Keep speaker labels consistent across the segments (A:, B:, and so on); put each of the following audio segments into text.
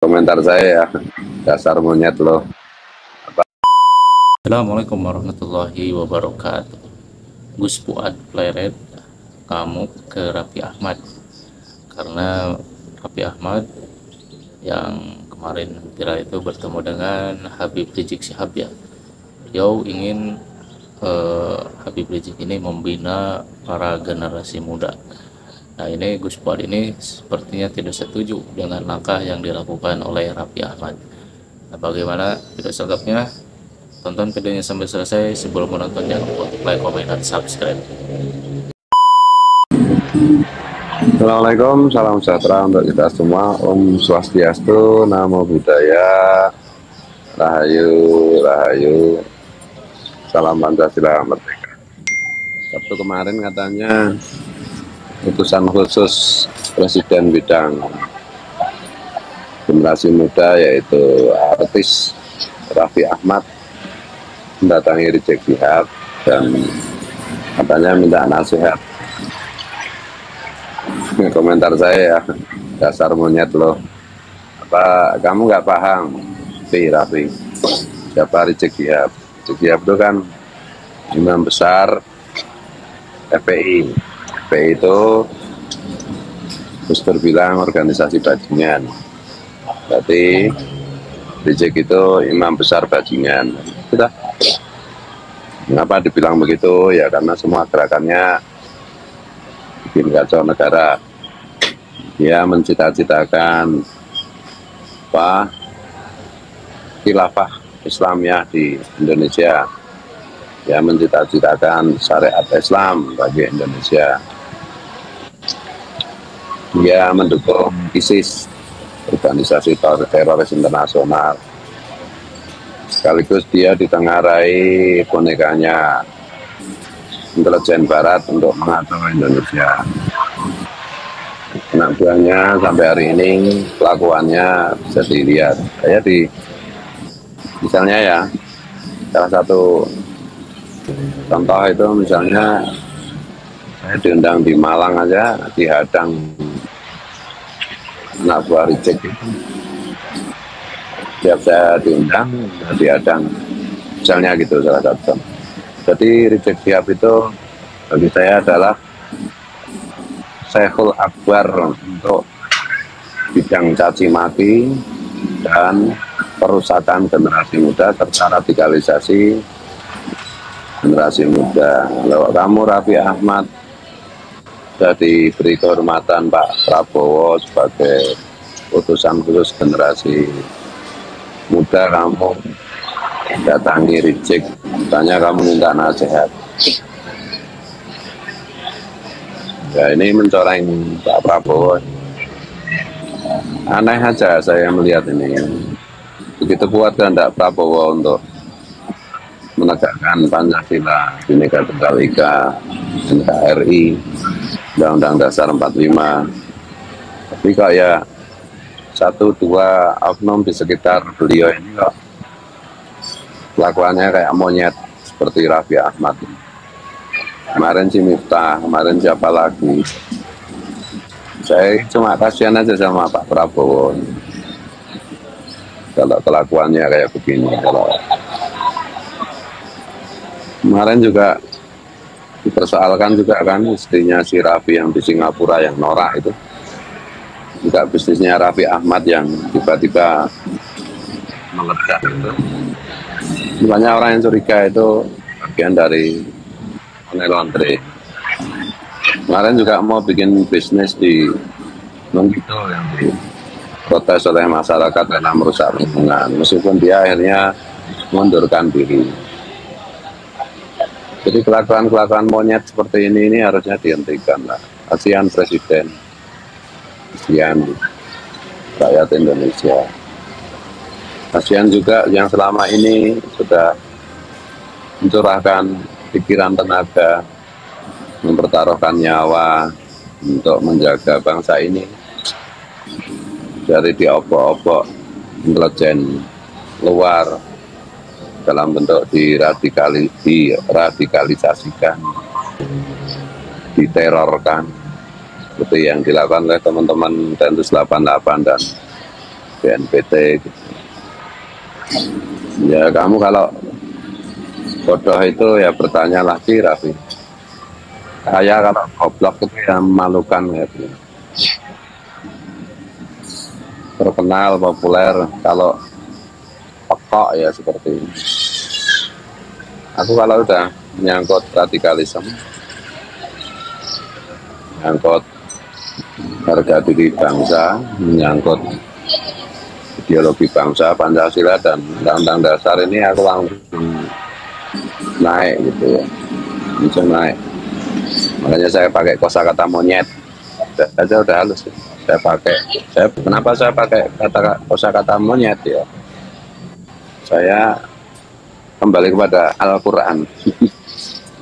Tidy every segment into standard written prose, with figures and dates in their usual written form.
A: Komentar saya ya, dasar monyet loh.
B: Assalamualaikum warahmatullahi wabarakatuh. Gus Fuad Pleret, kamu ke Raffi Ahmad karena Raffi Ahmad yang kemarin viral itu bertemu dengan Habib Rizik Syihab ya. Beliau ingin Habib Rizik ini membina para generasi muda. Nah, ini Gus Fuad ini sepertinya tidak setuju dengan langkah yang dilakukan oleh Raffi Ahmad. Nah, bagaimana video selengkapnya? Tonton videonya sampai selesai. Sebelum menonton jangan lupa untuk like, komen, dan subscribe.
A: Assalamualaikum, salam sejahtera untuk kita semua. Om Swastiastu, Namo Buddhaya, Rahayu, Rahayu, salam Pancasila Merdeka. Sabtu kemarin katanya utusan khusus Presiden bidang generasi muda yaitu artis Raffi Ahmad mendatangi Rizik Syihab dan katanya minta nasihat. Komentar saya ya, dasar monyet loh. Apa kamu nggak paham, Raffi? Siapa Rizik Syihab? Rizik Syihab itu kan imam besar FPI. FPI itu Gus Dur bilang organisasi bajingan. Berarti Rizik itu imam besar bajingan. Sudah. Mengapa dibilang begitu? Ya karena semua gerakannya bikin kacau negara. Dia mencita-citakan khilafah Islamiyah di Indonesia. Dia mencita-citakan syariat Islam bagi Indonesia. Dia mendukung ISIS, organisasi teroris internasional. Sekaligus dia ditengarai bonekanya intelijen barat untuk mengatur Indonesia. Anak buahnya sampai hari ini kelakuannya bisa dilihat. Saya misalnya ya, salah satu contoh itu misalnya saya diundang di Malang aja, dihadang anak buah Rizik itu. Setiap saya diundang, dihadang, misalnya gitu salah satu. Jadi Rizik Syihab itu bagi saya adalah Syekhul Akbar untuk bidang caci maki dan perusakan generasi muda serta radikalisasi generasi muda. Kalau kamu Raffi Ahmad sudah diberi kehormatan Pak Prabowo sebagai utusan khusus generasi muda, kamu datangi Rizik, tanya kamu minta nasihat. Ya ini mencoreng Pak Prabowo. Aneh aja saya melihat ini. Begitu kuat kehendak Prabowo untuk menegakkan Pancasila, Bhinneka Tunggal Ika, NKRI, Undang-Undang Dasar 45. Tapi kok ya satu dua oknum di sekitar beliau ini kok kelakuannya kayak monyet seperti Raffi Ahmad. Kemarin si Miftah, kemarin siapa lagi? Saya cuma kasihan aja sama Pak Prabowo. Kalau kelakuannya kayak begini. Kalau kemarin juga dipersoalkan juga kan istrinya si Raffi yang di Singapura yang norak itu. Juga bisnisnya Raffi Ahmad yang tiba-tiba meledak itu. Banyak orang yang curiga itu bagian dari money laundering. Kemarin juga mau bikin bisnis di Nongito yang diprotes oleh masyarakat karena merusak lingkungan, meskipun dia akhirnya mundurkan diri. Jadi kelakuan monyet seperti ini harusnya dihentikan lah. Kasihan Presiden, kasihan rakyat Indonesia. Kasihan juga yang selama ini sudah mencurahkan pikiran tenaga, mempertaruhkan nyawa untuk menjaga bangsa ini dari diobok-obok intelijen luar dalam bentuk diradikalisasikan, diterorkan, seperti yang dilakukan oleh teman-teman Densus 88 dan BNPT gitu. Ya kamu kalau bodoh itu ya bertanya lagi Raffi. Saya kalau goblok itu yang memalukan gitu. Terkenal, populer, kalau pekok ya seperti ini. Aku kalau udah menyangkut radikalisme, menyangkut harga diri bangsa, menyangkut ideologi bangsa, Pancasila dan Undang-Undang Dasar ini aku langsung naik gitu ya, langsung naik. Makanya saya pakai kosakata monyet, aja udah halus. Saya pakai, kenapa saya pakai kosakata monyet ya? Saya kembali kepada Al-Quran.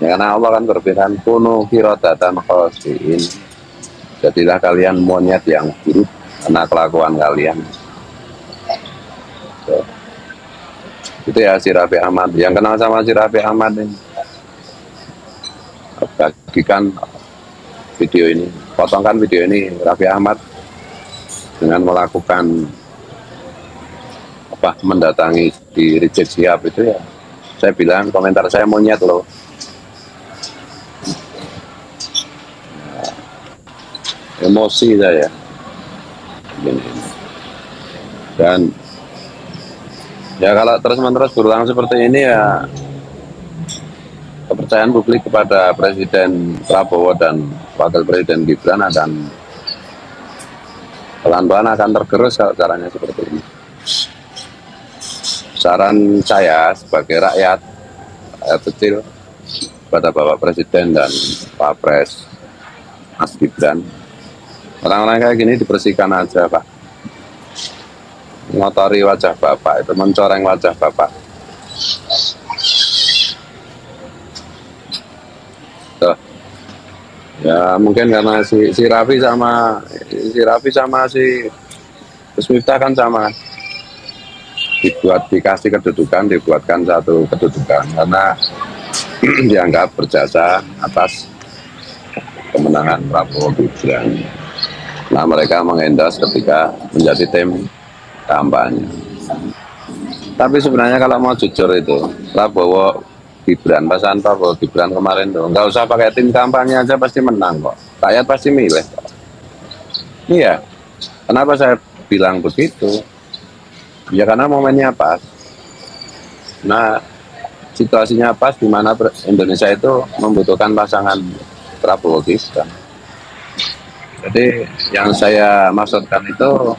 A: Ya, karena Allah kan berfirman, kunu kirodatan khosiin. Jadilah kalian monyet yang buruk karena kelakuan kalian. So, itu ya si Raffi Ahmad. Yang kenal sama si Raffi Ahmad ini, bagikan video ini, potongkan video ini Raffi Ahmad dengan melakukan apa, mendatangi di Rizik Syihab itu ya. Saya bilang komentar saya monyet loh. Emosi saya gini. Dan ya kalau terus-menerus berulang seperti ini ya, kepercayaan publik kepada Presiden Prabowo dan Wakil Presiden Gibran akan pelan-pelan akan tergerus kalau caranya seperti ini. Saran saya sebagai rakyat kecil pada Bapak Presiden dan Pak Pres Mas Gibran, orang-orang kayak gini dibersihkan aja Pak. Ngotori wajah Bapak itu, mencoreng wajah Bapak. Tuh. Ya mungkin karena si Raffi sama si Gus Miftah kan sama, dikasih kedudukan, dibuatkan satu kedudukan karena dianggap berjasa atas kemenangan Prabowo Gibran. Nah mereka mengendos ketika menjadi tim kampanye. Tapi sebenarnya kalau mau jujur itu, Prabowo Gibran, pasangan Prabowo Gibran kemarin tuh nggak usah pakai tim kampanye aja pasti menang kok. Rakyat pasti milih kok. Iya. Kenapa saya bilang begitu? Ya karena momennya pas. Nah, situasinya pas di mana Indonesia itu membutuhkan pasangan Prabowo Gibran. Jadi yang saya maksudkan itu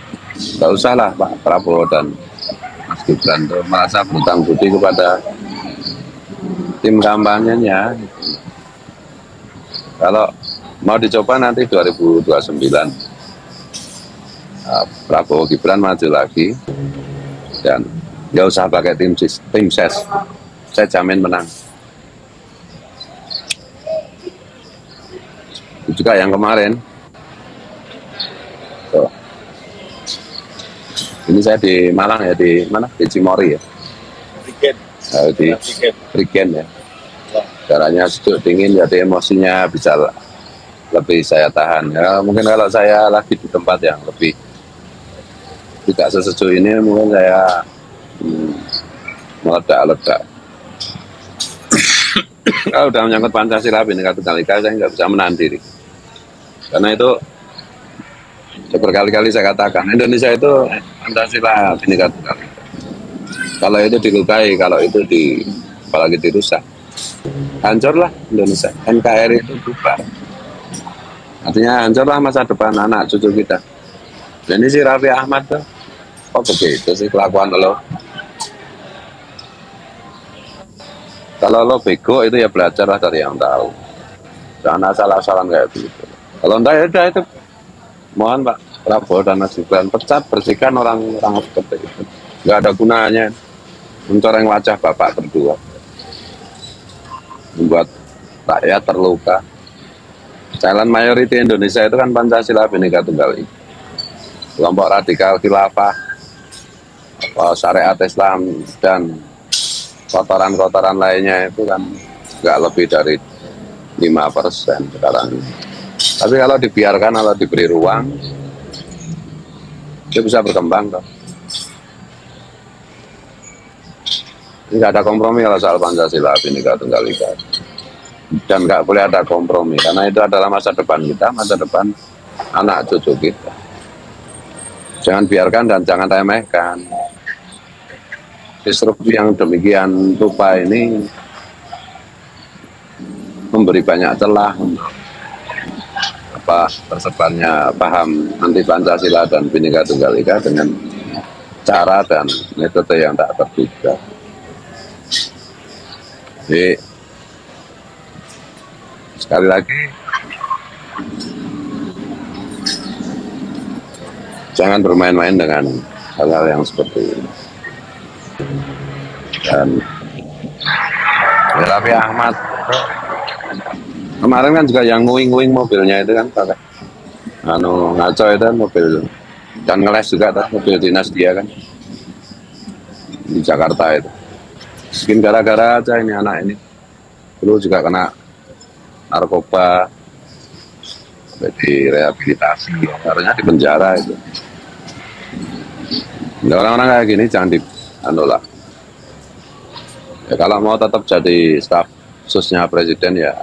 A: nggak usah lah Pak Prabowo dan Mas Gibran tuh merasa berhutang budi kepada tim kampanyenya. Kalau mau dicoba nanti 2029 Prabowo Gibran maju lagi dan nggak usah pakai tim ses, saya jamin menang. Juga yang kemarin, tuh. Ini saya di Malang ya, di mana? Di Cimory ya. Di Prigen ya. Caranya sejuk dingin, jadi emosinya bisa lebih saya tahan. Ya, mungkin kalau saya lagi di tempat yang lebih tidak sesejuk ini, mungkin saya meledak-ledak. Kalau udah menyangkut Pancasila, Bhinneka Tunggal Ika, saya nggak bisa menahan diri. Karena itu berkali-kali saya katakan, Indonesia itu Pancasila, Bhinneka Tunggal Ika. Kalau itu dilukai, kalau itu apalagi dirusak, hancurlah Indonesia. NKRI itu bubar. Artinya hancurlah masa depan anak cucu kita. Dan ini si Raffi Ahmad tuh, kok begitu sih kelakuan lo? Kalau lo bego itu ya belajarlah dari yang tahu. Jangan asal-asalan kayak begitu. Kalau enggak ya udah itu. Mohon Pak Prabowo dan Mas Gibran pecat, bersihkan orang-orang seperti itu. Nggak ada gunanya mencoreng wajah Bapak berdua. Membuat rakyat terluka. Silent majority Indonesia itu kan Pancasila Bhinneka Tunggal Ika. Kelompok radikal khilafah, syariat Islam dan kotoran-kotoran lainnya itu kan nggak lebih dari 5% sekarang. Tapi kalau dibiarkan, kalau diberi ruang, dia bisa berkembang toh. nggak ada kompromi kalau soal Pancasila, Bhinneka Tunggal Ika. Dan nggak boleh ada kompromi, karena itu adalah masa depan kita, masa depan anak cucu kita. Jangan biarkan dan jangan remehkan. Disrupsi yang demikian rupa ini memberi banyak celah untuk tersebarnya paham anti Pancasila dan Bhinneka Tunggal Ika dengan cara dan metode yang tak terduga. Jadi sekali lagi, jangan bermain-main dengan hal-hal yang seperti ini. Dan Raffi Ahmad kemarin kan juga yang nguing-nguing mobilnya itu kan pakai ngaco itu kan mobil, dan ngeles juga kan mobil dinas dia kan di Jakarta itu. Mungkin gara-gara aja ini anak ini dulu juga kena narkoba, jadi rehabilitasi, harusnya di penjara itu. Orang-orang kayak gini jangan dianulak. Ya, kalau mau tetap jadi staf khususnya presiden ya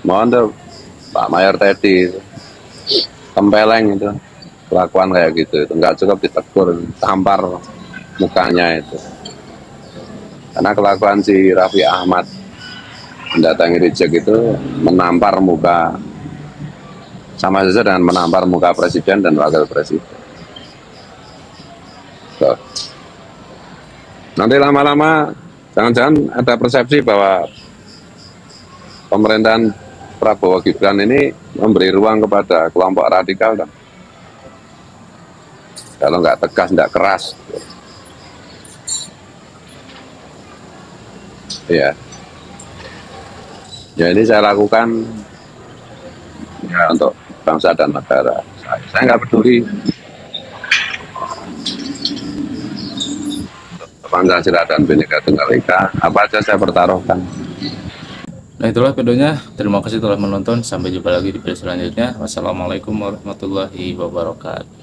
A: mohon tuh Pak Mayor Teddy tempeleng itu kelakuan kayak gitu, itu nggak cukup ditegur, tampar mukanya itu. Karena kelakuan si Raffi Ahmad mendatangi Rijek itu menampar muka, sama saja dengan menampar muka presiden dan wakil presiden. So, nanti lama-lama jangan-jangan ada persepsi bahwa pemerintahan Prabowo Gibran ini memberi ruang kepada kelompok radikal kan. Kalau nggak tegas, nggak keras. Ya. Ya ini saya lakukan ya untuk bangsa dan negara. Saya nggak peduli Pancasila dan Bhinneka Tunggal Ika, apa aja saya pertaruhkan.
B: Nah, itulah videonya. Terima kasih telah menonton. Sampai jumpa lagi di video selanjutnya. Wassalamualaikum warahmatullahi wabarakatuh.